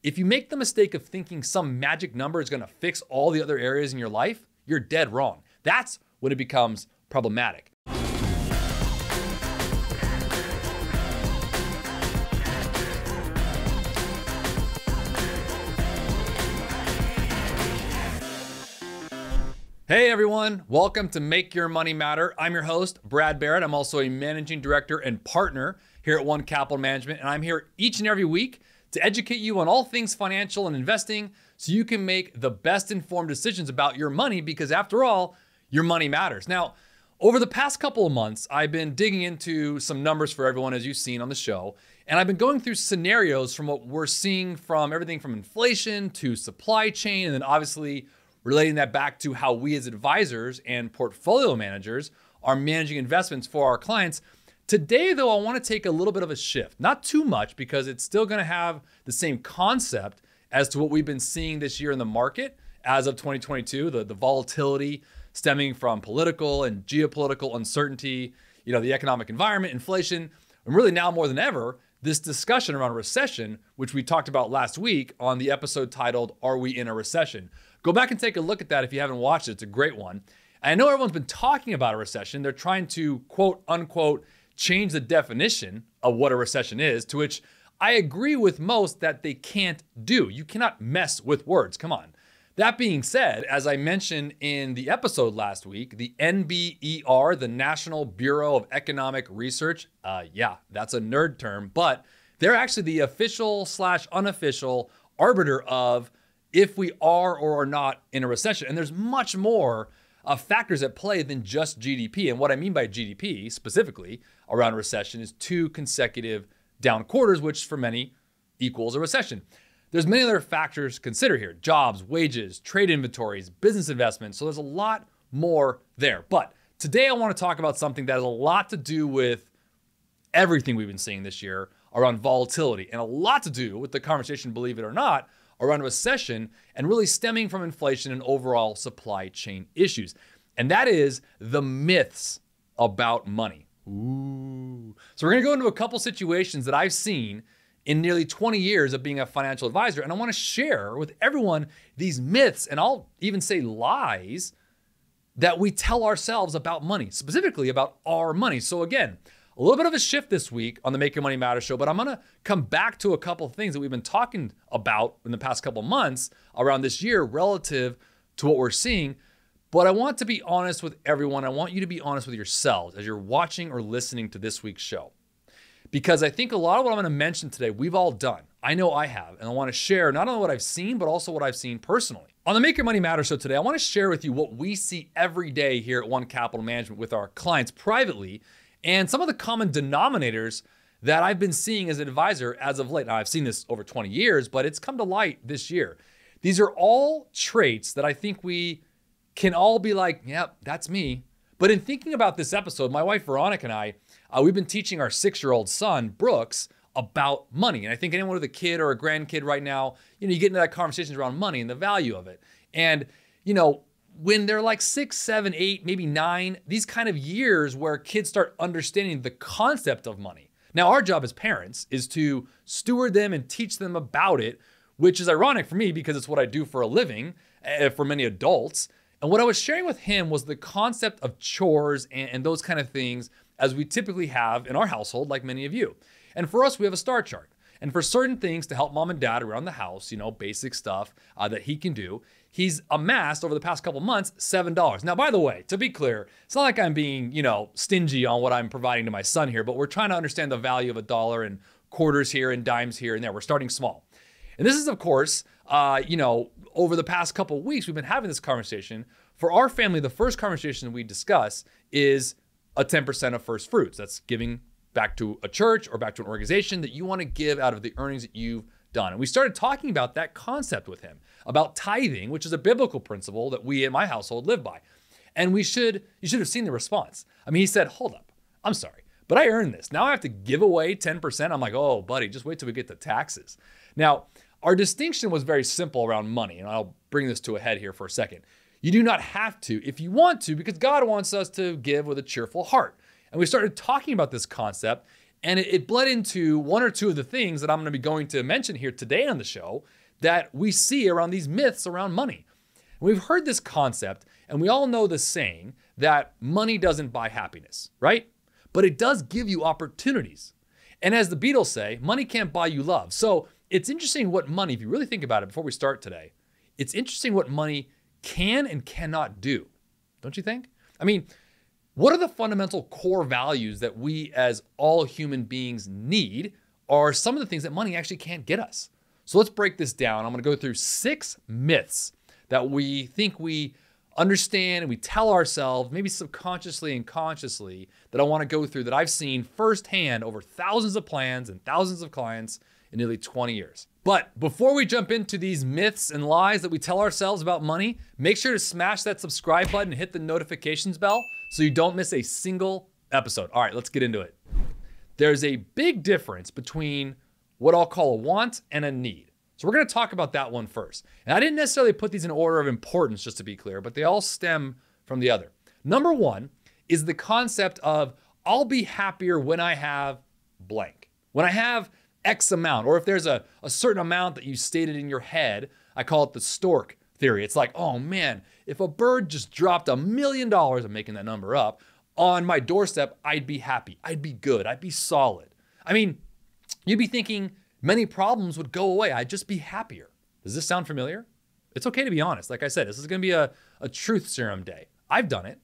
if you make the mistake of thinking some magic number is gonna fix all the other areas in your life, you're dead wrong. That's when it becomes problematic. Hey everyone, welcome to Make Your Money Matter. I'm your host, Brad Barrett. I'm also a managing director and partner here at One Capital Management, and I'm here each and every week to educate you on all things financial and investing so you can make the best informed decisions about your money, because after all, your money matters. Now, over the past couple of months, I've been digging into some numbers for everyone, as you've seen on the show, and I've been going through scenarios from what we're seeing from everything from inflation to supply chain, and then obviously relating that back to how we as advisors and portfolio managers are managing investments for our clients. Today, though, I want to take a little bit of a shift. Not too much, because it's still going to have the same concept as to what we've been seeing this year in the market as of 2022, the volatility stemming from political and geopolitical uncertainty, the economic environment, inflation, and really now more than ever, this discussion around recession, which we talked about last week on the episode titled, Are We in a Recession? Go back and take a look at that if you haven't watched it. It's a great one. I know everyone's been talking about a recession. They're trying to, quote unquote, change the definition of what a recession is, to which I agree with most that they can't do. You cannot mess with words. Come on. That being said, as I mentioned in the episode last week, the NBER, the National Bureau of Economic Research, that's a nerd term, but they're actually the official / unofficial arbiter of if we are or are not in a recession. And there's much more factors at play than just GDP. And what I mean by GDP specifically around a recession is 2 consecutive down quarters, which for many equals a recession. There's many other factors to consider here: jobs, wages, trade inventories, business investments. So there's a lot more there. But today I want to talk about something that has a lot to do with everything we've been seeing this year around volatility, and a lot to do with the conversation, believe it or not, around recession and really stemming from inflation and overall supply chain issues. And that is the myths about money. Ooh. So we're gonna go into a couple situations that I've seen in nearly 20 years of being a financial advisor. And I wanna share with everyone these myths, and I'll even say lies, that we tell ourselves about money, specifically about our money. So again, a little bit of a shift this week on the Make Your Money Matter show, but I'm gonna come back to a couple of things that we've been talking about in the past couple of months around this year relative to what we're seeing. But I want to be honest with everyone. I want you to be honest with yourselves as you're watching or listening to this week's show. Because I think a lot of what I'm gonna mention today, we've all done. I know I have, and I wanna share not only what I've seen, but also what I've seen personally. On the Make Your Money Matter show today, I wanna share with you what we see every day here at One Capital Management with our clients privately, and some of the common denominators that I've been seeing as an advisor as of late. Now, I've seen this over 20 years, but it's come to light this year. These are all traits that I think we can all be like, yep, that's me. But in thinking about this episode, my wife Veronica and I, we've been teaching our 6-year-old son, Brooks, about money. And I think anyone with a kid or a grandkid right now, you get into that conversation around money and the value of it. And, when they're like 6, 7, 8, maybe 9, these kind of years where kids start understanding the concept of money. Now, our job as parents is to steward them and teach them about it, which is ironic for me because it's what I do for a living, for many adults. And what I was sharing with him was the concept of chores and those kind of things, as we typically have in our household, like many of you. And for us, we have a star chart. And for certain things to help mom and dad around the house, basic stuff that he can do, he's amassed over the past couple months, $7. Now, by the way, to be clear, it's not like I'm being, stingy on what I'm providing to my son here, but we're trying to understand the value of a dollar and quarters here and dimes here and there. We're starting small. And this is, of course, over the past couple of weeks, we've been having this conversation. For our family, the first conversation we discuss is a 10% of first fruits. That's giving back to a church or back to an organization that you want to give out of the earnings that you've done. And we started talking about that concept with him, about tithing, which is a biblical principle that we in my household live by. And you should have seen the response. I mean, he said, hold up, I'm sorry, but I earned this. Now I have to give away 10%. I'm like, oh, buddy, just wait till we get to taxes. Now, our distinction was very simple around money, and I'll bring this to a head here for a second. You do not have to if you want to, because God wants us to give with a cheerful heart. And we started talking about this concept, And it bled into one or two of the things that I'm going to be going to mention here today on the show that we see around these myths around money. We've heard this concept, and we all know the saying that money doesn't buy happiness, right? But it does give you opportunities. And as the Beatles say, money can't buy you love. So it's interesting what money, if you really think about it before we start today, it's interesting what money can and cannot do. Don't you think? I mean, what are the fundamental core values that we as all human beings need are some of the things that money actually can't get us. So let's break this down. I'm going to go through 6 myths that we think we understand and we tell ourselves, maybe subconsciously and consciously, that I want to go through that I've seen firsthand over thousands of plans and thousands of clients in nearly 20 years. But before we jump into these myths and lies that we tell ourselves about money, make sure to smash that subscribe button and hit the notifications bell so you don't miss a single episode. All right, let's get into it. There's a big difference between what I'll call a want and a need. So we're going to talk about that one first. And I didn't necessarily put these in order of importance, just to be clear, but they all stem from the other. Number one is the concept of I'll be happier when I have blank. When I have X amount, or if there's a certain amount that you stated in your head, I call it the stork theory. It's like, oh man, if a bird just dropped $1 million, I'm making that number up, on my doorstep, I'd be happy. I'd be good. I'd be solid. I mean, you'd be thinking many problems would go away. I'd just be happier. Does this sound familiar? It's okay to be honest. Like I said, this is going to be a truth serum day. I've done it.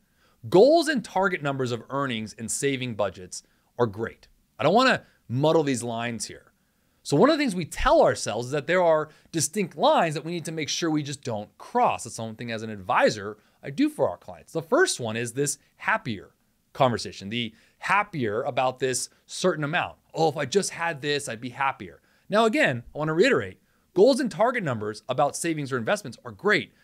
Goals and target numbers of earnings and saving budgets are great. I don't want to muddle these lines here. So one of the things we tell ourselves is that there are distinct lines that we need to make sure we just don't cross. That's something as an advisor I do for our clients. The first one is this happier conversation, the happier about this certain amount. Oh, if I just had this, I'd be happier. Now, again, I want to reiterate, goals and target numbers about savings or investments are great,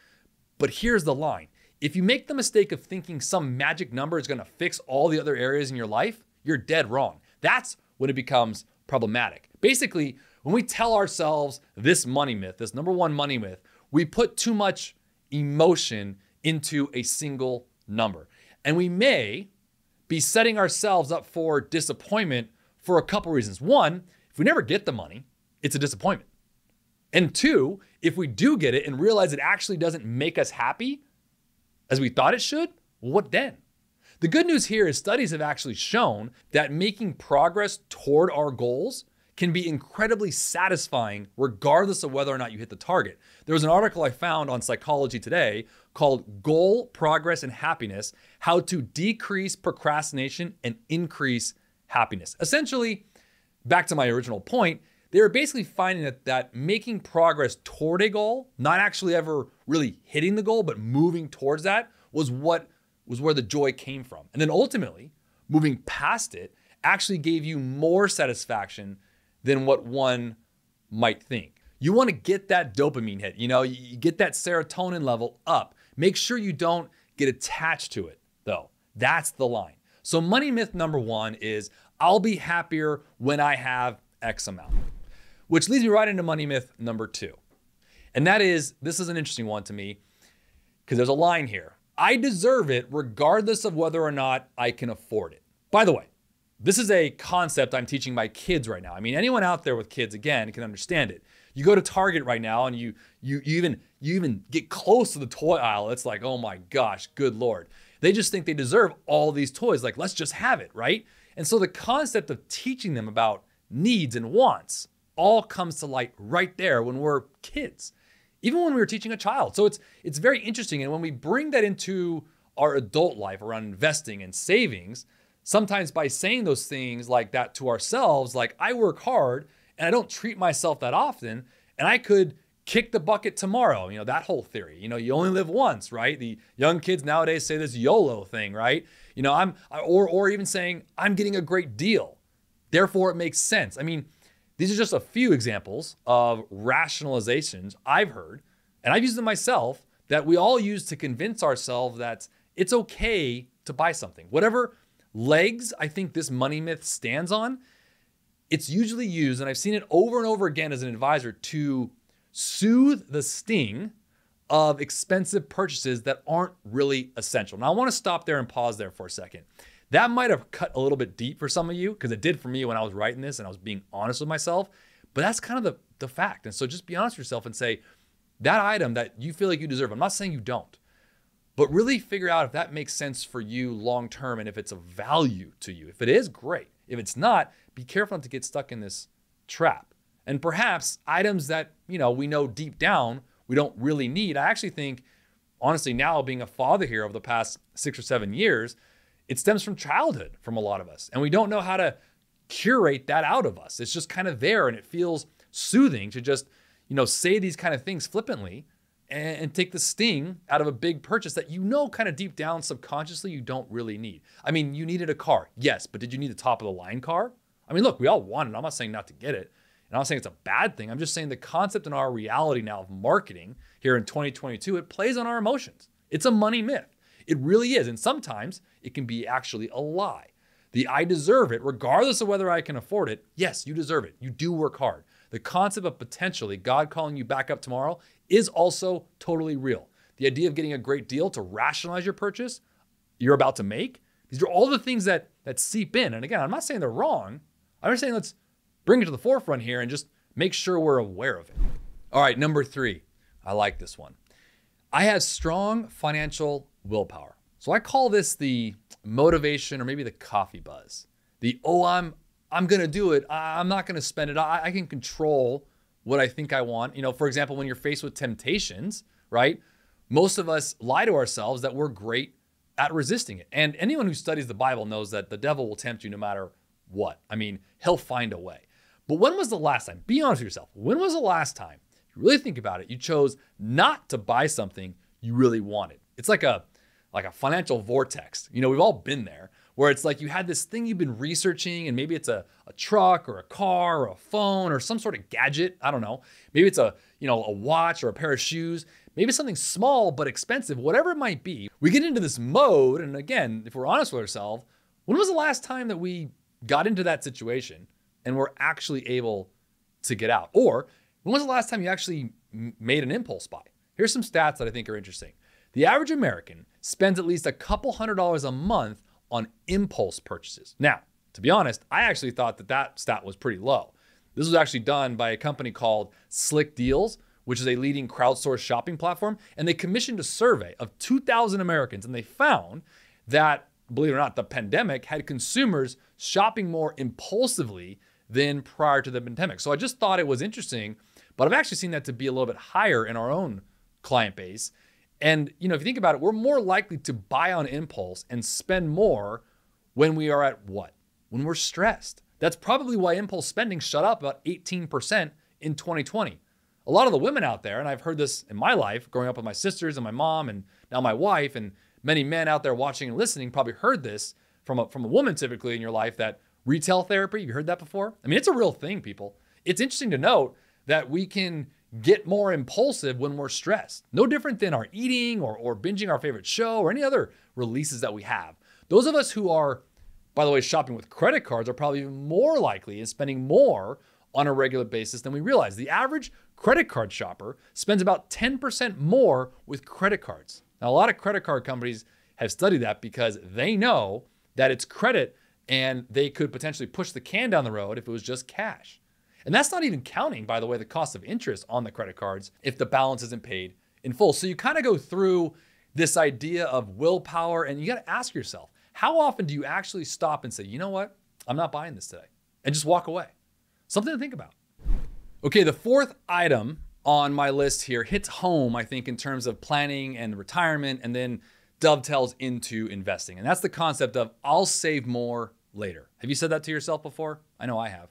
but here's the line. If you make the mistake of thinking some magic number is going to fix all the other areas in your life, you're dead wrong. That's when it becomes problematic. Basically, when we tell ourselves this money myth, this number one money myth, we put too much emotion into a single number. And we may be setting ourselves up for disappointment for a couple reasons. One, if we never get the money, it's a disappointment. And two, if we do get it and realize it actually doesn't make us happy as we thought it should, well, what then? The good news here is studies have actually shown that making progress toward our goals can be incredibly satisfying regardless of whether or not you hit the target. There was an article I found on Psychology Today called Goal, Progress, and Happiness: How to Decrease Procrastination and Increase Happiness. Essentially, back to my original point, they were basically finding that making progress toward a goal, not actually ever really hitting the goal, but moving towards that was where the joy came from. And then ultimately, moving past it actually gave you more satisfaction than what one might think. You want to get that dopamine hit, you get that serotonin level up. Make sure you don't get attached to it though. That's the line. So money myth number one is I'll be happier when I have X amount, which leads me right into money myth number two. And that is, this is an interesting one to me because there's a line here. I deserve it regardless of whether or not I can afford it. By the way, this is a concept I'm teaching my kids right now. I mean, anyone out there with kids, again, can understand it. You go to Target right now and you even get close to the toy aisle. It's like, oh my gosh, good Lord. They just think they deserve all these toys. Like, let's just have it, right? And so the concept of teaching them about needs and wants all comes to light right there when we're kids, even when we were teaching a child. So it's very interesting. And when we bring that into our adult life around investing and savings, sometimes by saying those things like that to ourselves, like I work hard and I don't treat myself that often, and I could kick the bucket tomorrow. That whole theory, you only live once, right? The young kids nowadays say this YOLO thing, right? Or even saying I'm getting a great deal, therefore it makes sense. I mean, these are just a few examples of rationalizations I've heard, and I've used them myself, that we all use to convince ourselves that it's okay to buy something. Whatever legs I think this money myth stands on, it's usually used, and I've seen it over and over again as an advisor, to soothe the sting of expensive purchases that aren't really essential. Now I want to stop there and pause there for a second. That might have cut a little bit deep for some of you, because it did for me when I was writing this and I was being honest with myself. But that's kind of the fact. And so just be honest with yourself and say, that item that you feel like you deserve, I'm not saying you don't, but really figure out if that makes sense for you long-term and if it's of value to you. If it is, great. If it's not, be careful not to get stuck in this trap. And perhaps items that, we know deep down we don't really need. I actually think, honestly, now being a father here over the past 6 or 7 years, it stems from childhood from a lot of us. And we don't know how to curate that out of us. It's just kind of there, and it feels soothing to just, say these kind of things flippantly and take the sting out of a big purchase that kind of deep down subconsciously you don't really need. I mean, you needed a car, yes, but did you need the top of the line car? I mean, look, we all want it. I'm not saying not to get it. And I'm not saying it's a bad thing. I'm just saying the concept in our reality now of marketing here in 2022, it plays on our emotions. It's a money myth. It really is. And sometimes it can be actually a lie. The I deserve it, regardless of whether I can afford it. Yes, you deserve it. You do work hard. The concept of potentially God calling you back up tomorrow is also totally real. The idea of getting a great deal to rationalize your purchase you're about to make, these are all the things that seep in. And again, I'm not saying they're wrong. I'm just saying let's bring it to the forefront here and just make sure we're aware of it. All right, number 3. I like this one. I have strong financial willpower. So I call this the motivation, or maybe the coffee buzz. I'm going to do it. I'm not going to spend it. I can control what I think I want. For example, when you're faced with temptations, right? Most of us lie to ourselves that we're great at resisting it. And anyone who studies the Bible knows that the devil will tempt you no matter what. I mean, he'll find a way. But when was the last time? Be honest with yourself. When was the last time, if you really think about it, you chose not to buy something you really wanted? It's like a financial vortex. We've all been there, where it's like you had this thing you've been researching, and maybe it's a truck or a car or a phone or some sort of gadget. I don't know. Maybe it's a watch or a pair of shoes. Maybe it's something small but expensive, whatever it might be. We get into this mode. And again, if we're honest with ourselves, when was the last time that we got into that situation and were actually able to get out? Or when was the last time you actually made an impulse buy? Here's some stats that I think are interesting. The average American spends at least a couple $100s a month on impulse purchases. Now, to be honest, I actually thought that stat was pretty low. This was actually done by a company called Slick Deals, which is a leading crowdsourced shopping platform. And they commissioned a survey of 2,000 Americans, and they found that, believe it or not, the pandemic had consumers shopping more impulsively than prior to the pandemic. So I just thought it was interesting, but I've actually seen that to be a little bit higher in our own client base. And if you think about it, we're more likely to buy on impulse and spend more when we are at what? When we're stressed. That's probably why impulse spending shot up about 18% in 2020. A lot of the women out there, and I've heard this in my life, growing up with my sisters and my mom and now my wife, and many men out there watching and listening probably heard this from a woman typically in your life, that retail therapy. Have you heard that before? I mean, it's a real thing, people. It's interesting to note that we can get more impulsive when we're stressed. No different than our eating or binging our favorite show or any other releases that we have. Those of us who are, by the way, shopping with credit cards are probably even more likely in spending more on a regular basis than we realize. The average credit card shopper spends about 10% more with credit cards. Now, a lot of credit card companies have studied that because they know that it's credit and they could potentially push the can down the road if it was just cash. And that's not even counting, by the way, the cost of interest on the credit cards if the balance isn't paid in full. So you kind of go through this idea of willpower, and you got to ask yourself, how often do you actually stop and say, you know what, I'm not buying this today, and just walk away? Something to think about. Okay, the 4th item on my list here hits home, I think, in terms of planning and retirement, and then dovetails into investing. And that's the concept of I'll save more later. Have you said that to yourself before? I know I have.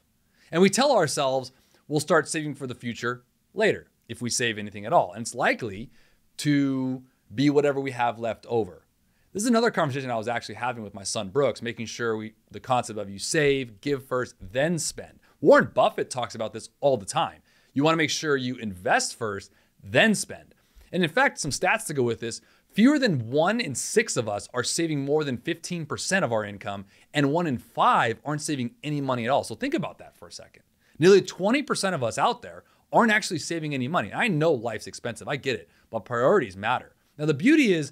And we tell ourselves we'll start saving for the future later, if we save anything at all. And it's likely to be whatever we have left over. This is another conversation I was actually having with my son, Brooks, making sure the concept of you save, give first, then spend. Warren Buffett talks about this all the time. You want to make sure you invest first, then spend. And in fact, some stats to go with this, fewer than 1 in 6 of us are saving more than 15% of our income, and 1 in 5 aren't saving any money at all. So think about that for a second. Nearly 20% of us out there aren't actually saving any money. I know life's expensive, I get it, but priorities matter. Now the beauty is,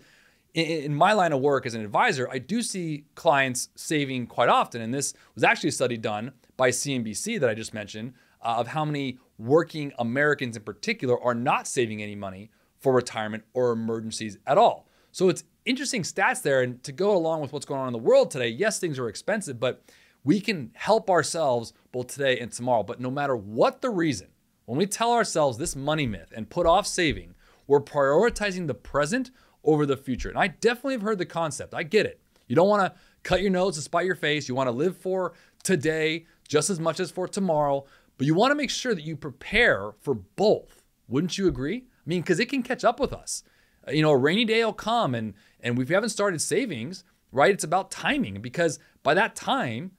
in my line of work as an advisor, I do see clients saving quite often. And this was actually a study done by CNBC that I just mentioned of how many working Americans in particular are not saving any money for retirement or emergencies at all. So it's interesting stats there. And to go along with what's going on in the world today, yes, things are expensive, but we can help ourselves both today and tomorrow. But no matter what the reason, when we tell ourselves this money myth and put off saving, we're prioritizing the present over the future. And I definitely have heard the concept. I get it. You don't want to cut your nose to spite your face. You want to live for today just as much as for tomorrow, but you want to make sure that you prepare for both. Wouldn't you agree? I mean, because it can catch up with us. A rainy day will come and if we haven't started savings, right, it's about timing, because by that time,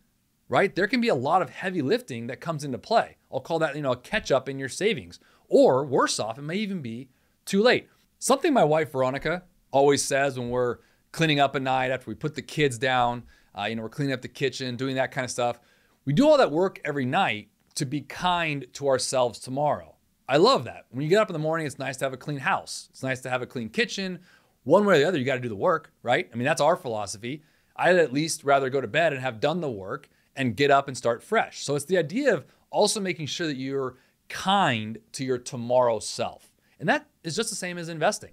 right, there can be a lot of heavy lifting that comes into play. I'll call that, a catch up in your savings, or worse off, it may even be too late. Something my wife, Veronica, always says when we're cleaning up at night after we put the kids down, we're cleaning up the kitchen, doing that kind of stuff. We do all that work every night to be kind to ourselves tomorrow. I love that. When you get up in the morning, it's nice to have a clean house. It's nice to have a clean kitchen. One way or the other, you got to do the work, right? I mean, that's our philosophy. I'd at least rather go to bed and have done the work and get up and start fresh. So it's the idea of also making sure that you're kind to your tomorrow self. And that is just the same as investing.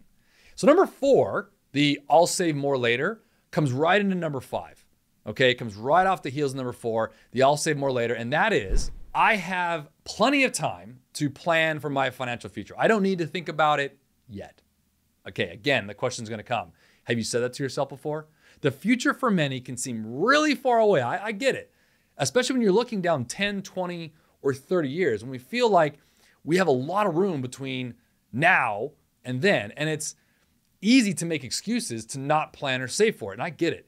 So number 4, the I'll save more later, comes right into number 5. Okay, it comes right off the heels of number 4, the I'll save more later. And that is, I have plenty of time to plan for my financial future. I don't need to think about it yet. Okay, again, the question's gonna come. Have you said that to yourself before? The future for many can seem really far away. I get it. Especially when you're looking down 10, 20, or 30 years, when we feel like we have a lot of room between now and then. And it's easy to make excuses to not plan or save for it. And I get it.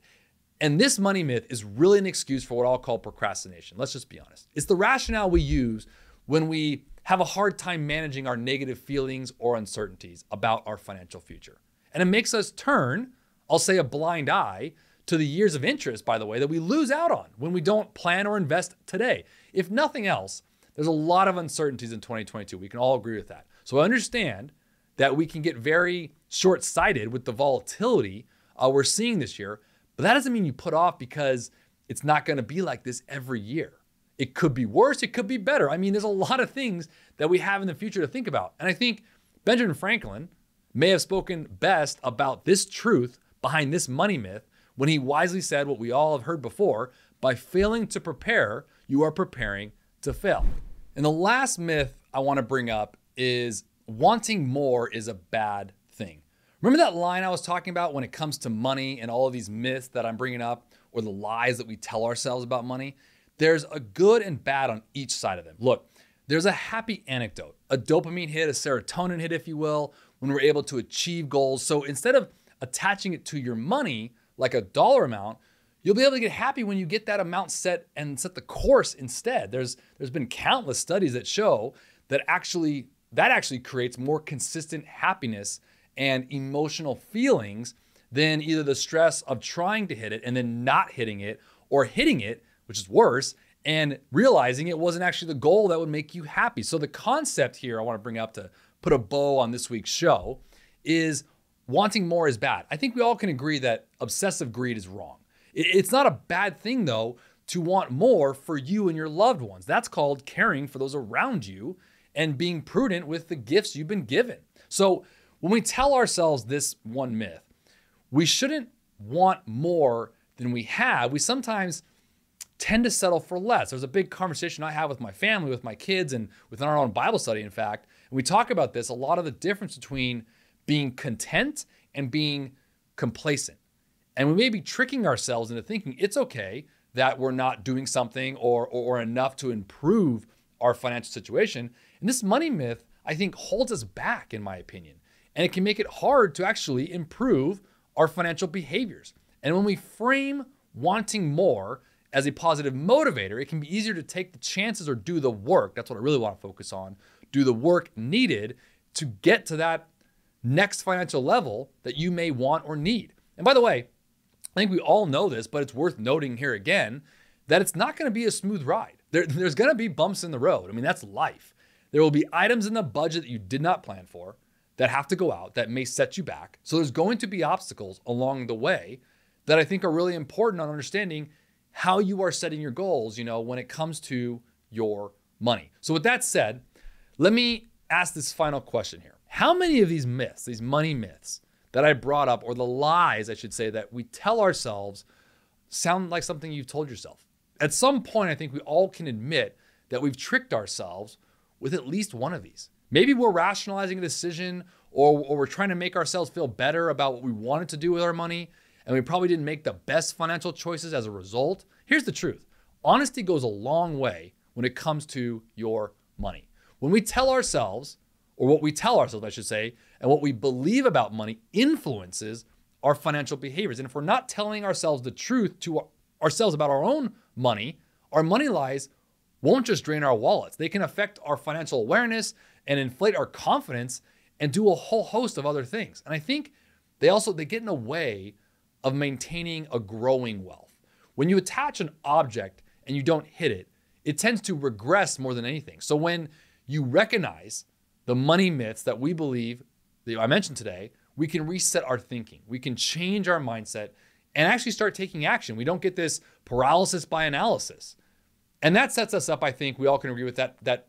And this money myth is really an excuse for what I'll call procrastination. Let's just be honest. It's the rationale we use when we have a hard time managing our negative feelings or uncertainties about our financial future. And it makes us turn, I'll say, a blind eye to the years of interest, by the way, that we lose out on when we don't plan or invest today. If nothing else, there's a lot of uncertainties in 2022. We can all agree with that. So I understand that we can get very short-sighted with the volatility we're seeing this year, but that doesn't mean you put off because it's not going to be like this every year. It could be worse. It could be better. I mean, there's a lot of things that we have in the future to think about. And I think Benjamin Franklin may have spoken best about this truth behind this money myth when he wisely said what we all have heard before: by failing to prepare, you are preparing to fail. And the last myth I want to bring up is wanting more is a bad thing. Remember that line I was talking about when it comes to money and all of these myths that I'm bringing up, or the lies that we tell ourselves about money? There's a good and bad on each side of them. Look, there's a happy anecdote, a dopamine hit, a serotonin hit, if you will, when we're able to achieve goals. So instead of attaching it to your money like a dollar amount, you'll be able to get happy when you get that amount set and set the course instead. There's been countless studies that show that actually creates more consistent happiness and emotional feelings than either the stress of trying to hit it and then not hitting it, or hitting it, which is worse, and realizing it wasn't actually the goal that would make you happy. So the concept here I want to bring up to put a bow on this week's show is wanting more is bad. I think we all can agree that obsessive greed is wrong. It's not a bad thing, though, to want more for you and your loved ones. That's called caring for those around you and being prudent with the gifts you've been given. So when we tell ourselves this one myth, we shouldn't want more than we have. We sometimes tend to settle for less. There's a big conversation I have with my family, with my kids, and within our own Bible study, in fact. And we talk about this, a lot of the difference between being content and being complacent. And we may be tricking ourselves into thinking it's okay that we're not doing something or enough to improve our financial situation. And this money myth, I think, holds us back, in my opinion. And it can make it hard to actually improve our financial behaviors. And when we frame wanting more as a positive motivator, it can be easier to take the chances or do the work. That's what I really want to focus on. Do the work needed to get to that next financial level that you may want or need. And by the way, I think we all know this, but it's worth noting here again that it's not going to be a smooth ride. There's going to be bumps in the road. I mean, that's life. There will be items in the budget that you did not plan for. that have to go out that may set you back. So there's going to be obstacles along the way that I think are really important on understanding how you are setting your goals, when it comes to your money. So with that said, let me ask this final question here. How many of these myths, these money myths that I brought up, or the lies, I should say, that we tell ourselves sound like something you've told yourself? At some point, I think we all can admit that we've tricked ourselves with at least one of these. Maybe we're rationalizing a decision, or we're trying to make ourselves feel better about what we wanted to do with our money, and we probably didn't make the best financial choices as a result. Here's the truth. Honesty goes a long way when it comes to your money. When we tell ourselves, or what we tell ourselves, I should say, and what we believe about money influences our financial behaviors. And if we're not telling ourselves the truth to ourselves about our own money, our money lies won't just drain our wallets. They can affect our financial awareness and inflate our confidence and do a whole host of other things. And I think they get in the way of maintaining a growing wealth. When you attach an object and you don't hit it, it tends to regress more than anything. So when you recognize the money myths that we believe, that I mentioned today, we can reset our thinking. We can change our mindset and actually start taking action. We don't get this paralysis by analysis. And that sets us up, I think we all can agree with that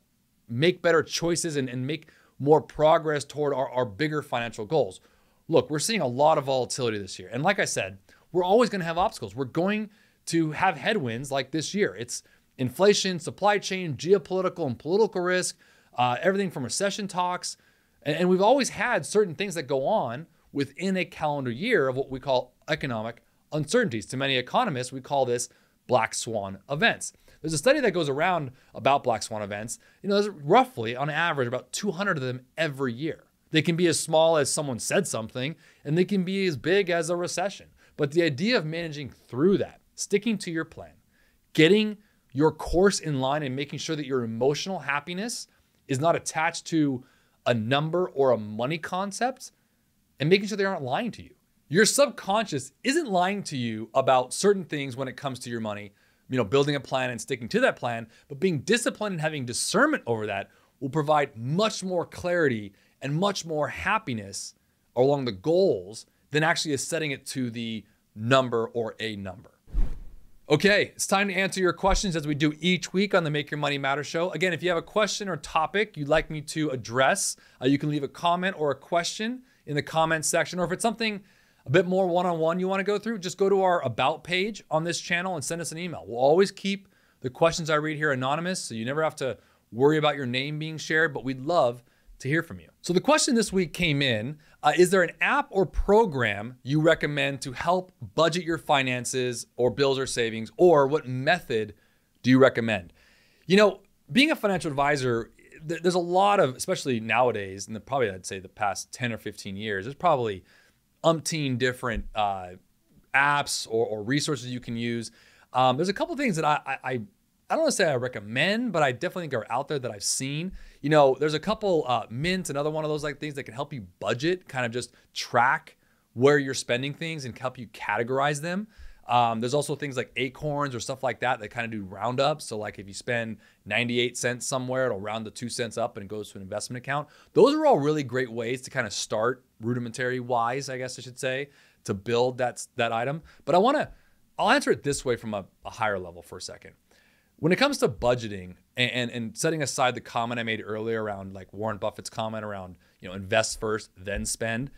make better choices and make more progress toward our bigger financial goals. Look, we're seeing a lot of volatility this year. And like I said, we're always going to have obstacles. We're going to have headwinds like this year. It's inflation, supply chain, geopolitical and political risk, everything from recession talks. And we've always had certain things that go on within a calendar year of what we call economic uncertainties. To many economists, we call this black swan events. There's a study that goes around about black swan events. There's roughly, on average, about 200 of them every year. They can be as small as someone said something, and they can be as big as a recession. But the idea of managing through that, sticking to your plan, getting your course in line and making sure that your emotional happiness is not attached to a number or a money concept, and making sure they aren't lying to you. Your subconscious isn't lying to you about certain things when it comes to your money, building a plan and sticking to that plan, but being disciplined and having discernment over that will provide much more clarity and much more happiness along the goals than actually is setting it to the number or a number. Okay, it's time to answer your questions as we do each week on the Make Your Money Matter show. Again, if you have a question or topic you'd like me to address, you can leave a comment or a question in the comments section, or if it's something a bit more one-on-one you want to go through, just go to our About page on this channel and send us an email. We'll always keep the questions I read here anonymous, so you never have to worry about your name being shared, but we'd love to hear from you. So the question this week came in, is there an app or program you recommend to help budget your finances or bills or savings, or what method do you recommend? Being a financial advisor, there's a lot of, especially nowadays, and probably I'd say the past 10 or 15 years, there's probably umpteen different apps or resources you can use. There's a couple of things that I don't want to say I recommend, but I definitely think are out there that I've seen. There's a couple, Mint, another one of those things that can help you budget, kind of just track where you're spending things and help you categorize them. There's also things like Acorns or stuff like that kind of do roundups. So like if you spend 98 cents somewhere, it'll round the 2 cents up and it goes to an investment account. Those are all really great ways to kind of start rudimentary wise, I guess I should say, to build that item. But I'll answer it this way from a higher level for a second. When it comes to budgeting and setting aside the comment I made earlier around like Warren Buffett's comment around, invest first, then spend,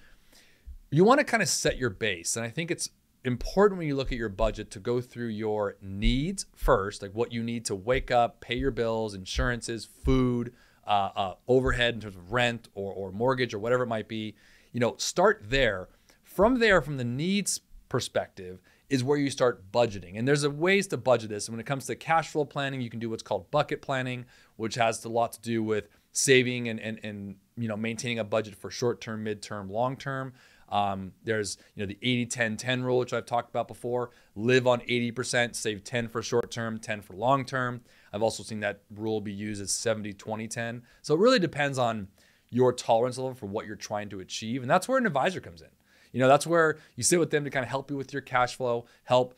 you want to kind of set your base. And I think it's important when you look at your budget to go through your needs first, like what you need to wake up, pay your bills, insurances, food, overhead in terms of rent or mortgage or whatever it might be. Start there. From there, from the needs perspective, is where you start budgeting. And there's ways to budget this. And when it comes to cash flow planning, you can do what's called bucket planning, which has a lot to do with saving and maintaining a budget for short-term, mid-term, long-term. There's the 80-10-10 rule, which I've talked about before. Live on 80%, save 10 for short-term, 10 for long-term. I've also seen that rule be used as 70-20-10. So it really depends on your tolerance level for what you're trying to achieve. And that's where an advisor comes in. That's where you sit with them to kind of help you with your cash flow, help,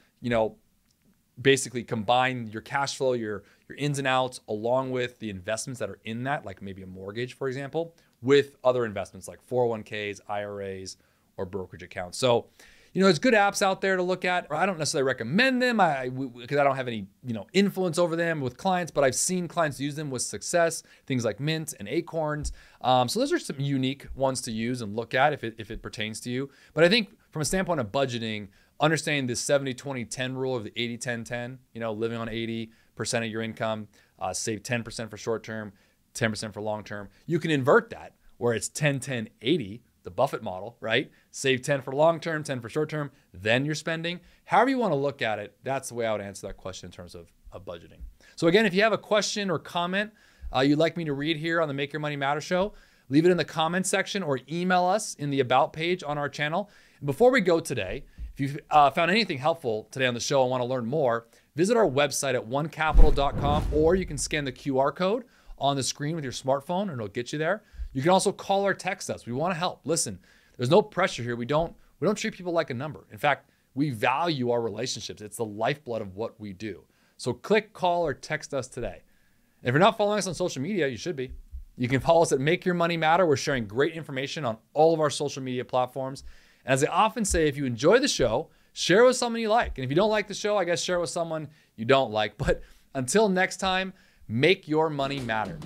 basically combine your cash flow, your ins and outs, along with the investments that are in that, like maybe a mortgage, for example, with other investments like 401ks, IRAs, or brokerage accounts. So, there's good apps out there to look at. I don't necessarily recommend them because I don't have any, influence over them with clients, but I've seen clients use them with success, things like Mint and Acorns. So those are some unique ones to use and look at if it pertains to you. But I think from a standpoint of budgeting, understanding this 70-20-10 rule of the 80-10-10, living on 80% of your income, save 10% for short term, 10% for long term. You can invert that where it's 10-10-80, the Buffett model, right? Save 10 for long term, 10 for short term, then you're spending. However you want to look at it, that's the way I would answer that question in terms of budgeting. So again, if you have a question or comment you'd like me to read here on the Make Your Money Matter show, leave it in the comments section or email us in the About page on our channel. And before we go today, if you found anything helpful today on the show and want to learn more, visit our website at onecapital.com, or you can scan the QR code on the screen with your smartphone and it'll get you there. You can also call or text us. We want to help. Listen, there's no pressure here. We don't treat people like a number. In fact, we value our relationships. It's the lifeblood of what we do. So click, call, or text us today. And if you're not following us on social media, you should be. You can follow us at Make Your Money Matter. We're sharing great information on all of our social media platforms. And as I often say, if you enjoy the show, share with someone you like. And if you don't like the show, I guess share with someone you don't like. But until next time, make your money matter.